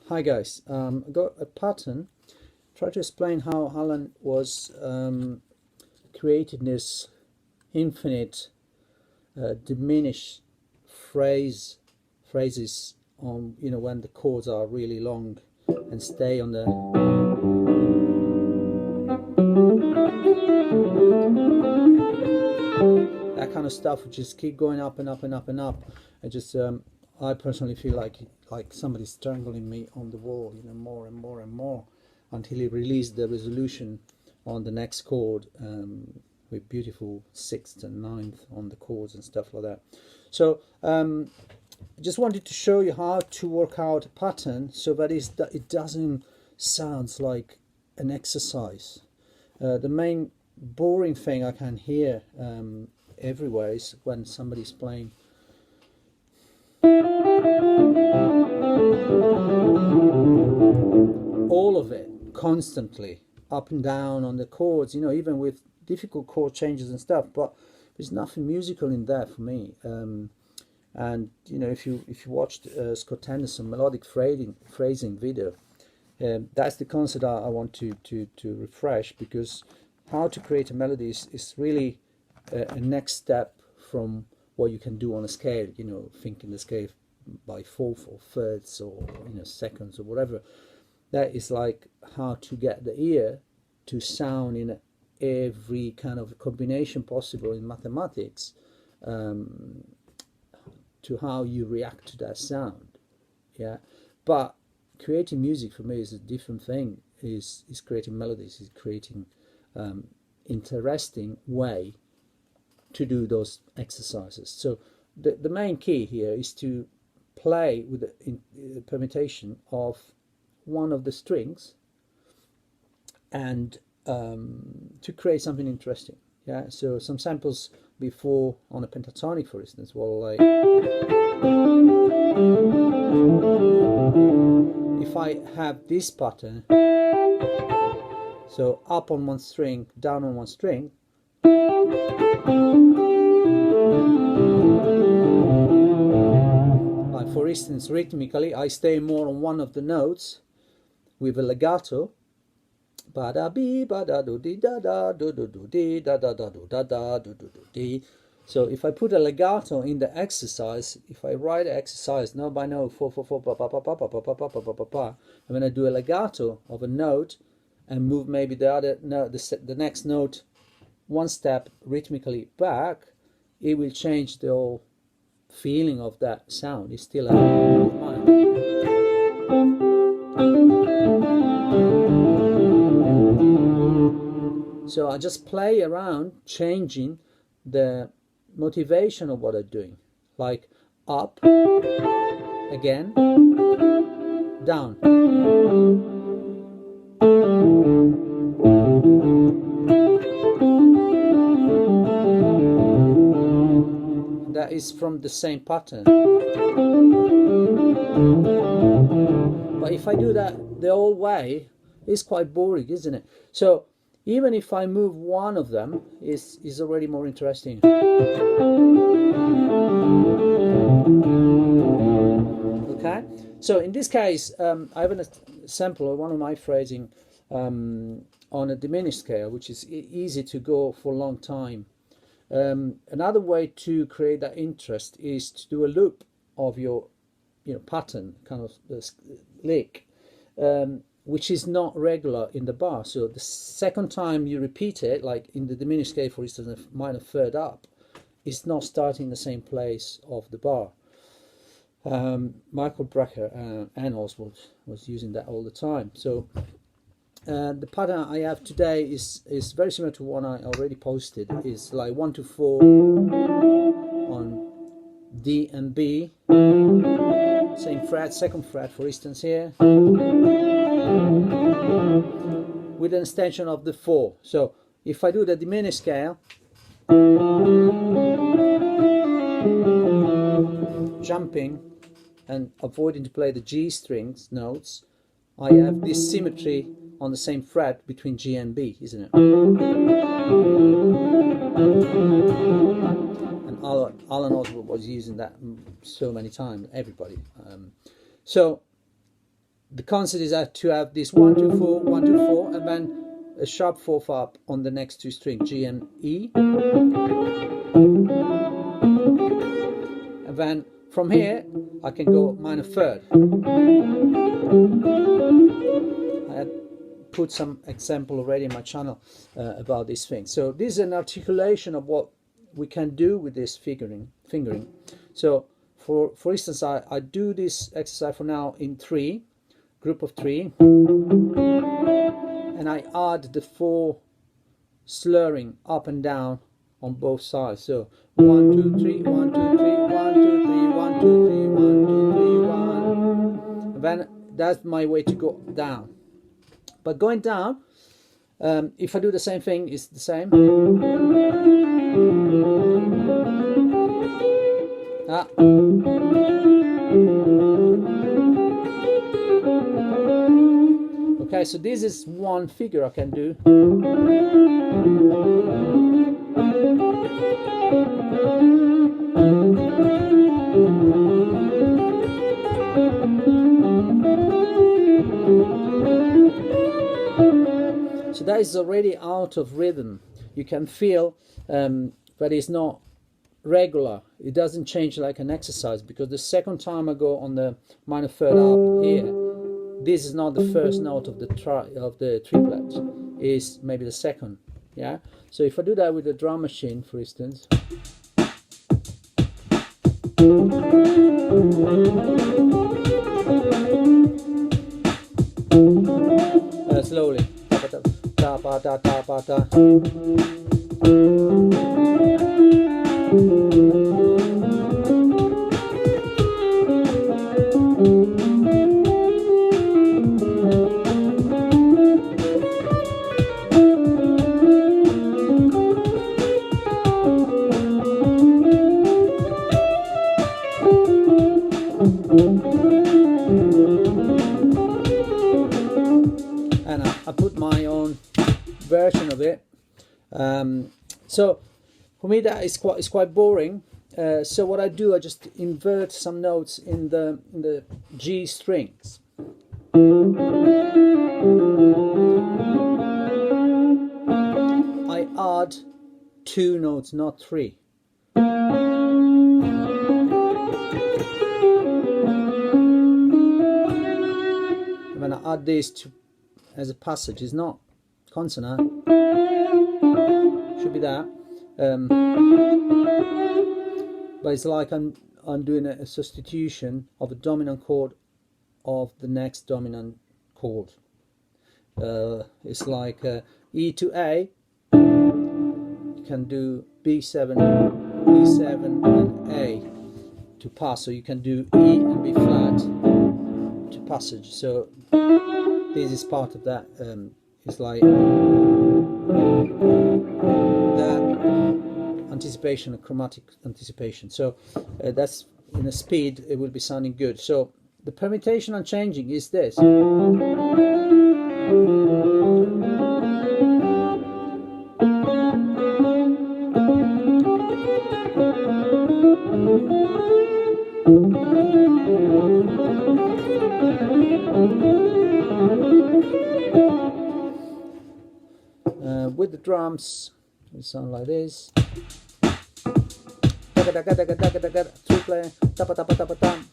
Hi guys, I got a pattern. Try to explain how Allan was creating this infinite diminished phrases on when the chords are really long and stay on the that kind of stuff, which just keep going up and up and up and up. I just I personally feel like somebody's strangling me on the wall, more and more and more, until he released the resolution on the next chord, with beautiful sixth and ninth on the chords and stuff like that. So I just wanted to show you how to work out a pattern so that it doesn't sound like an exercise. The main boring thing I can hear everywhere is when somebody's playing all of it constantly up and down on the chords, even with difficult chord changes and stuff, but there's nothing musical in there for me. And if you watched Scott Henderson melodic phrasing video, that's the concept I want to refresh, because how to create a melody is really a next step from what you can do on a scale, thinking the scale by fourth or thirds or seconds or whatever. That is like how to get the ear to sound in every kind of combination possible in mathematics, to how you react to that sound. But creating music for me is a different thing. Is creating melodies, is creating interesting way to do those exercises. So the main key here is to play with the permutation of one of the strings and to create something interesting. So some samples before on a pentatonic, for instance, like if I have this pattern, so up on one string, down on one string, like for instance rhythmically I stay more on one of the notes with a legato, so if I put a legato in the exercise, if I write the exercise note by note, 4 4 4 pa pa pa pa pa pa pa pa pa pa pa, and when I do a legato of a note and move maybe the other note, the next note one step rhythmically back, it will change the whole feeling of that sound. It's still a so I just play around changing the motivation of what I'm doing, like up, again, down. That is from the same pattern. But if I do that the whole way, it's quite boring, isn't it? So even if I move one of them, is already more interesting. Okay, so in this case, I have a sample of one of my phrasing on a diminished scale, which is easy to go for a long time. Another way to create that interest is to do a loop of your pattern, kind of the lick, which is not regular in the bar. So the second time you repeat it, like in the diminished scale, for instance, a minor third up, it's not starting in the same place of the bar. Michael Brecker and Holdsworth was using that all the time. So the pattern I have today is very similar to one I already posted. It's like 1 to 4 on D and B, same fret, second fret, for instance here, with an extension of the 4. So if I do the diminished scale, jumping and avoiding to play the G strings notes, I have this symmetry on the same fret between G and B, isn't it? And Allan Holdsworth was using that so many times, everybody. So the concept is that to have this 1 2 4 1 2 4 and then a sharp 4th up on the next two strings, G and E, and then from here I can go minor third. I had put some example already in my channel about this thing. So this is an articulation of what we can do with this fingering. So for instance, I do this exercise for now in 3, group of 3, and I add the 4 slurring up and down on both sides. So 1 2 3 1 2 3 1 2 3 1 2 3 1 2 3 1, and then that's my way to go down. But going down, if I do the same thing, it's the same. Okay, so this is one figure I can do. So that is already out of rhythm. You can feel that it's not regular. It doesn't change like an exercise, because the second time I go on the minor third up here, this is not the first note of the triplet. It's maybe the second. Yeah. So if I do that with the drum machine, for instance. Slowly. Da ba da da ba da. And I put my own version of it. So for me that is quite boring. So what I do, I just invert some notes in the G strings. I add 2 notes, not 3. And when I add this to as a passage, it's not consonant, should be that, but it's like I'm doing a substitution of a dominant chord of the next dominant chord. It's like E to A, you can do B7, E7 and A to pass, so you can do E and B flat to passage. So this is part of that. It's like that anticipation, a chromatic anticipation. So that's in a speed, it will be sounding good. So the permutation I'm changing is this. With the drums, it sound like this. Three play, tapa tapa tapa tam.